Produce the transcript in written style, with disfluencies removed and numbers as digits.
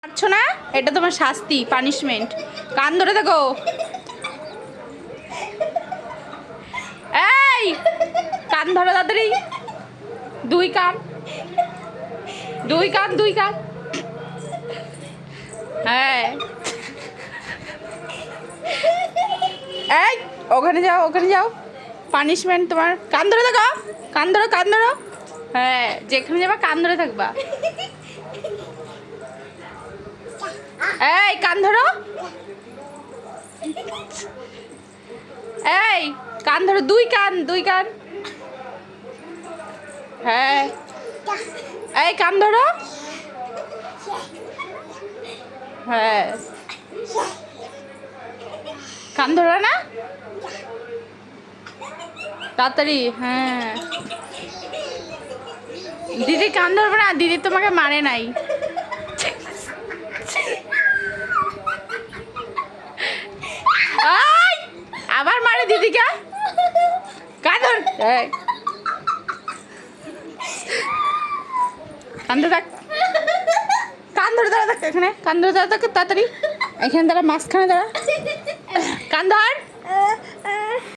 পারছো না, এটা তোমার শাস্তি, পানিশমেন্ট। কান ধরে থাকো। এই কান ধরো তাড়াতাড়ি। দুই কান, দুই কান, দুই কান। হ্যাঁ, এই ওখানে যাও, ওখানে যাও। পানিশমেন্ট তোমার। কান ধরে থাকো, কান ধরো, কান ধরো। হ্যাঁ, যেখানে যাবা কান ধরে থাকবা। এই কান ধরো, এই কান ধরো, দুই কান, দুই কান। হ্যাঁ, এই কান ধরো। হ্যাঁ, কান ধরো না তাড়াতাড়ি। হ্যাঁ, দিদি কান ধরবে না, দিদি তোমাকে মারে নাই। আবার মারে দিদিকে। কান ধর, কান ধরে থাক, কান ধরে দাঁড়া থাক এখানে, কান ধরে দাঁড়া থাক তাড়াতাড়ি। এখানে দাঁড়া, মাঝখানে দাঁড়া, কান ধর।